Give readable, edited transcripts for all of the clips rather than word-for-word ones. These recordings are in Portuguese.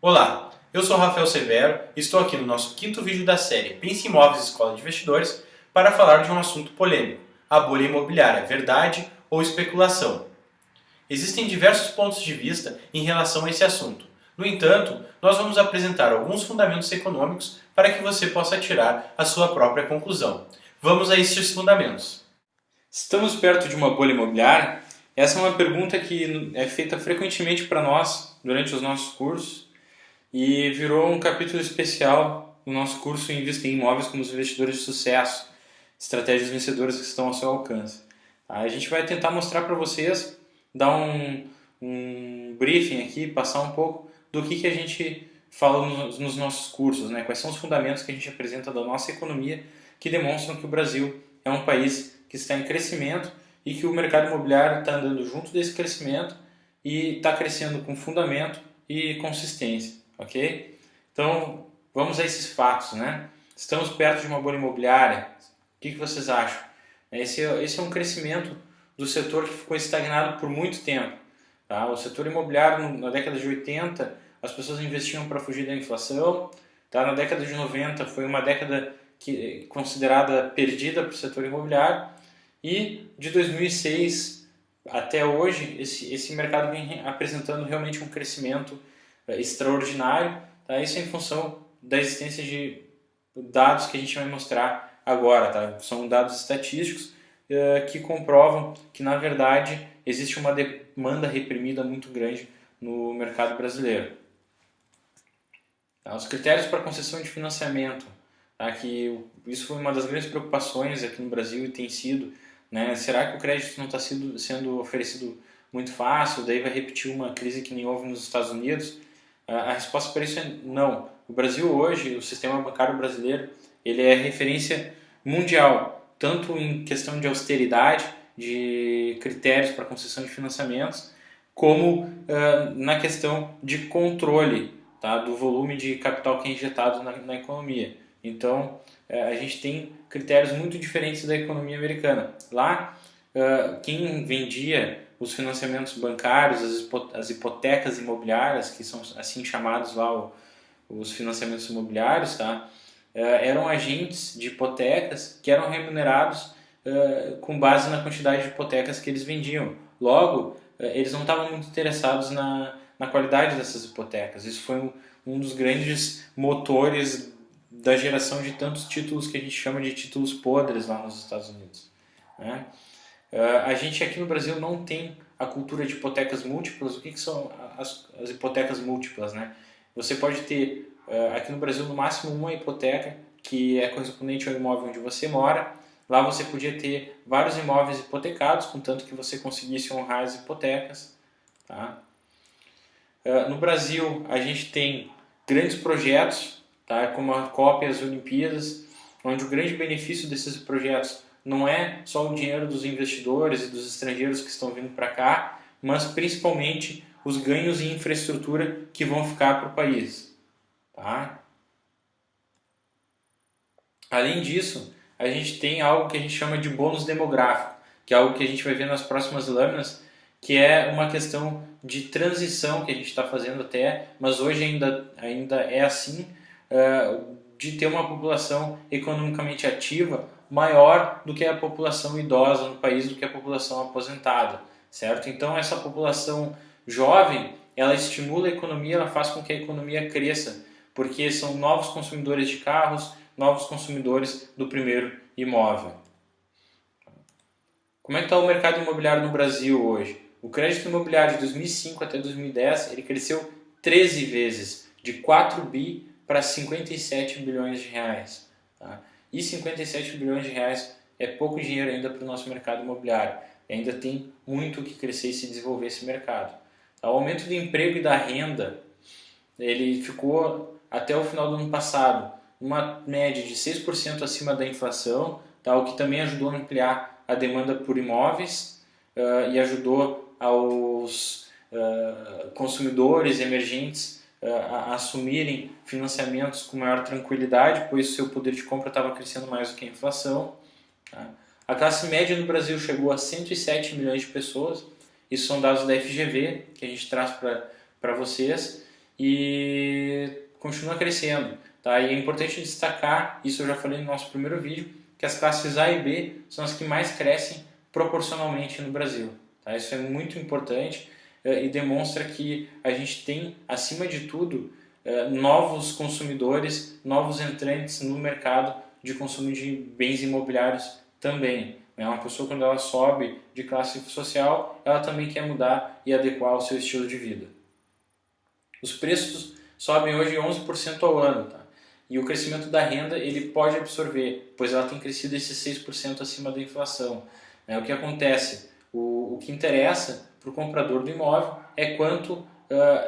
Olá, eu sou Rafael Severo e estou aqui no nosso quinto vídeo da série Pense em Imóveis Escola de Investidores para falar de um assunto polêmico, a bolha imobiliária, verdade ou especulação. Existem diversos pontos de vista em relação a esse assunto. No entanto, nós vamos apresentar alguns fundamentos econômicos para que você possa tirar a sua própria conclusão. Vamos a estes fundamentos. Estamos perto de uma bolha imobiliária? Essa é uma pergunta que é feita frequentemente para nós durante os nossos cursos e virou um capítulo especial no nosso curso Invista em Imóveis como os investidores de sucesso, estratégias vencedoras que estão ao seu alcance. A gente vai tentar mostrar para vocês, dar um briefing aqui, passar um pouco do que a gente fala nos nossos cursos, né? Quais são os fundamentos que a gente apresenta da nossa economia que demonstram que o Brasil é um país que está em crescimento e que o mercado imobiliário está andando junto desse crescimento e está crescendo com fundamento e consistência, ok? Então, vamos a esses fatos, né? Estamos perto de uma bolha imobiliária. O que vocês acham? Esse é um crescimento do setor que ficou estagnado por muito tempo. Tá? O setor imobiliário, na década de 80, as pessoas investiam para fugir da inflação. Tá? Na década de 90 foi uma década considerada perdida para o setor imobiliário. E de 2006 até hoje, esse mercado vem apresentando realmente um crescimento extraordinário. Tá? Isso é em função da existência de dados que a gente vai mostrar agora. Tá? São dados estatísticos que comprovam que, na verdade, existe uma demanda reprimida muito grande no mercado brasileiro. Tá? Os critérios para concessão de financiamento, tá? Que isso foi uma das grandes preocupações aqui no Brasil e tem sido, né? Será que o crédito não está sendo oferecido muito fácil? Daí vai repetir uma crise que nem houve nos Estados Unidos? A resposta para isso é não. O Brasil hoje, o sistema bancário brasileiro, ele é referência mundial, tanto em questão de austeridade, de critérios para concessão de financiamentos, como na questão de controle, tá, do volume de capital que é injetado na economia. Então, a gente tem critérios muito diferentes da economia americana. Lá, quem vendia os financiamentos bancários, as hipotecas imobiliárias, que são assim chamados lá os financiamentos imobiliários, tá? Eram agentes de hipotecas que eram remunerados com base na quantidade de hipotecas que eles vendiam. Logo, eles não estavam muito interessados na qualidade dessas hipotecas. Isso foi um dos grandes motores da geração de tantos títulos que a gente chama de títulos podres lá nos Estados Unidos, né? A gente aqui no Brasil não tem a cultura de hipotecas múltiplas. O que são as hipotecas múltiplas, né? Você pode ter aqui no Brasil no máximo uma hipoteca que é correspondente ao imóvel onde você mora. Lá você podia ter vários imóveis hipotecados, contanto que você conseguisse honrar as hipotecas. Tá? No Brasil a gente tem grandes projetos, tá? Como a Copa e as Olimpíadas, onde o grande benefício desses projetos não é só o dinheiro dos investidores e dos estrangeiros que estão vindo para cá, mas principalmente os ganhos em infraestrutura que vão ficar para o país. Tá? Além disso, a gente tem algo que a gente chama de bônus demográfico, que é algo que a gente vai ver nas próximas lâminas, que é uma questão de transição que a gente está fazendo até, mas hoje ainda é assim, de ter uma população economicamente ativa maior do que a população idosa no país, do que a população aposentada, certo? Então essa população jovem, ela estimula a economia, ela faz com que a economia cresça, porque são novos consumidores de carros, novos consumidores do primeiro imóvel. Como é que está o mercado imobiliário no Brasil hoje? O crédito imobiliário de 2005 até 2010, ele cresceu 13 vezes, de 4 bi para 57 bilhões de reais. Tá? E 57 bilhões de reais é pouco dinheiro ainda para o nosso mercado imobiliário. Ainda tem muito que crescer e se desenvolver esse mercado. Tá? O aumento do emprego e da renda, ele ficou até o final do ano passado uma média de 6% acima da inflação, tá? O que também ajudou a ampliar a demanda por imóveis e ajudou aos consumidores emergentes a assumirem financiamentos com maior tranquilidade, pois o seu poder de compra estava crescendo mais do que a inflação. Tá? A classe média no Brasil chegou a 107 milhões de pessoas, isso são dados da FGV que a gente traz para vocês, e continua crescendo. Tá? E é importante destacar, isso eu já falei no nosso primeiro vídeo, que as classes A e B são as que mais crescem proporcionalmente no Brasil. Tá? Isso é muito importante e demonstra que a gente tem, acima de tudo, novos consumidores, novos entrantes no mercado de consumo de bens imobiliários também. Uma pessoa, quando ela sobe de classe social, ela também quer mudar e adequar o seu estilo de vida. Os preços sobem hoje 11% ao ano, tá? E o crescimento da renda ele pode absorver, pois ela tem crescido esses 6% acima da inflação. O que acontece? O que interessa para o comprador do imóvel é quanto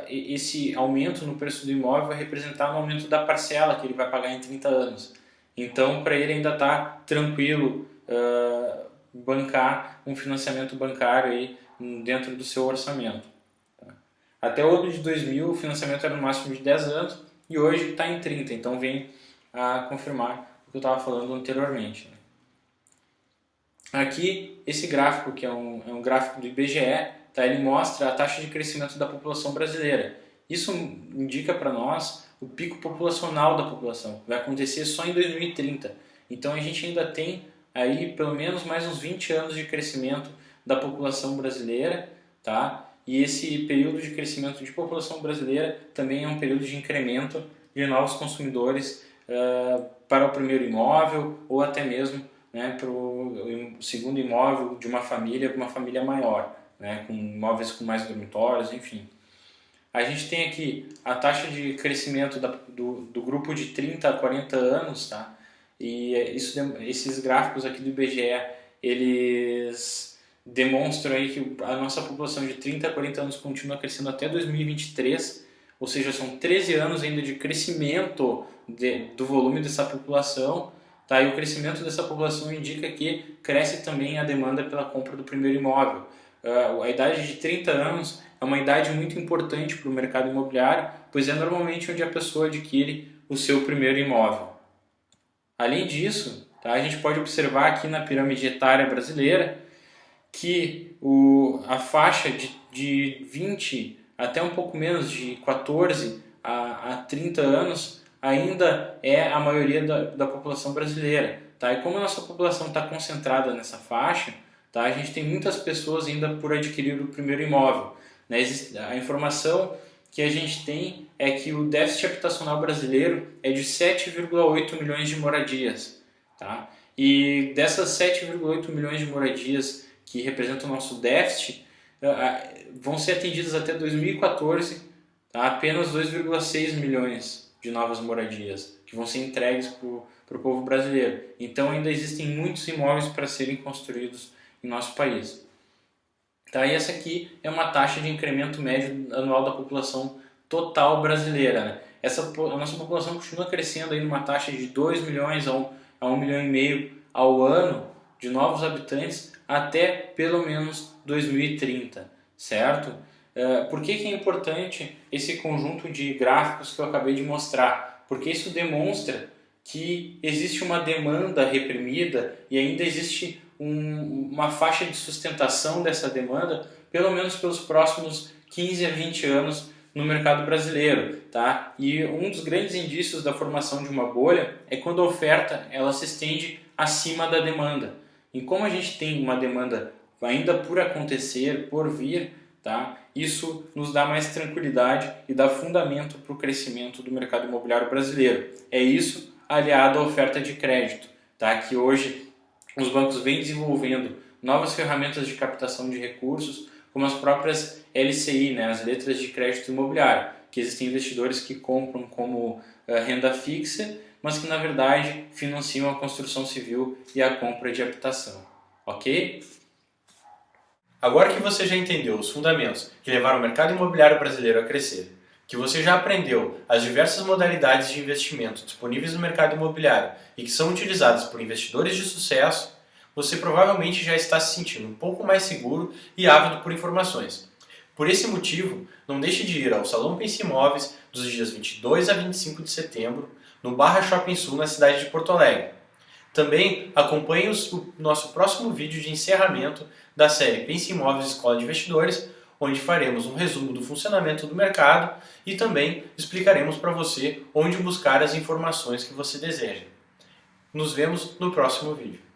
esse aumento no preço do imóvel vai representar no aumento da parcela que ele vai pagar em 30 anos. Então, para ele ainda está tranquilo bancar um financiamento bancário aí dentro do seu orçamento. Tá? Até o ano de 2000, o financiamento era no máximo de 10 anos e hoje está em 30, então vem a confirmar o que eu estava falando anteriormente. Aqui, esse gráfico, que é um gráfico do IBGE, tá? Ele mostra a taxa de crescimento da população brasileira. Isso indica para nós o pico populacional da população. Vai acontecer só em 2030. Então a gente ainda tem aí pelo menos mais uns 20 anos de crescimento da população brasileira, tá? E esse período de crescimento de população brasileira também é um período de incremento de novos consumidores para o primeiro imóvel ou até mesmo, né, para o segundo imóvel de uma família maior, né, com imóveis com mais dormitórios, enfim. A gente tem aqui a taxa de crescimento do grupo de 30 a 40 anos, tá? E esses gráficos aqui do IBGE, eles demonstram aí que a nossa população de 30 a 40 anos continua crescendo até 2023, ou seja, são 13 anos ainda de crescimento do volume dessa população, tá? E o crescimento dessa população indica que cresce também a demanda pela compra do primeiro imóvel. A idade de 30 anos é uma idade muito importante para o mercado imobiliário, pois é normalmente onde a pessoa adquire o seu primeiro imóvel. Além disso, tá, a gente pode observar aqui na pirâmide etária brasileira que a faixa de 20 até um pouco menos de 14 a 30 anos ainda é a maioria da população brasileira. Tá? E como a nossa população está concentrada nessa faixa, tá, a gente tem muitas pessoas ainda por adquirir o primeiro imóvel. Né? A informação que a gente tem é que o déficit habitacional brasileiro é de 7,8 milhões de moradias. Tá? E dessas 7,8 milhões de moradias que representam o nosso déficit, vão ser atendidas até 2014, tá? Apenas 2,6 milhões de novas moradias que vão ser entregues para o povo brasileiro. Então ainda existem muitos imóveis para serem construídos em nosso país. Tá? E essa aqui é uma taxa de incremento médio anual da população total brasileira. Né? A nossa população continua crescendo aí numa taxa de 2 milhões a 1,5 milhão ao ano de novos habitantes até pelo menos 2030, certo? Por que é importante esse conjunto de gráficos que eu acabei de mostrar? Porque isso demonstra que existe uma demanda reprimida e ainda existe uma faixa de sustentação dessa demanda, pelo menos pelos próximos 15 a 20 anos no mercado brasileiro. Tá? E um dos grandes indícios da formação de uma bolha é quando a oferta ela se estende acima da demanda. E como a gente tem uma demanda ainda por acontecer, por vir, tá? Isso nos dá mais tranquilidade e dá fundamento para o crescimento do mercado imobiliário brasileiro. É isso aliado à oferta de crédito, tá? Que hoje os bancos vêm desenvolvendo novas ferramentas de captação de recursos, como as próprias LCI, né? As letras de crédito imobiliário, que existem investidores que compram como renda fixa, mas que na verdade financiam a construção civil e a compra de habitação. Ok? Agora que você já entendeu os fundamentos que levaram o mercado imobiliário brasileiro a crescer, que você já aprendeu as diversas modalidades de investimento disponíveis no mercado imobiliário e que são utilizadas por investidores de sucesso, você provavelmente já está se sentindo um pouco mais seguro e ávido por informações. Por esse motivo, não deixe de ir ao Salão Pense Imóveis dos dias 22 a 25 de setembro, no Barra Shopping Sul, na cidade de Porto Alegre. Também acompanhe o nosso próximo vídeo de encerramento da série Pense Imóveis Escola de Investidores, onde faremos um resumo do funcionamento do mercado e também explicaremos para você onde buscar as informações que você deseja. Nos vemos no próximo vídeo.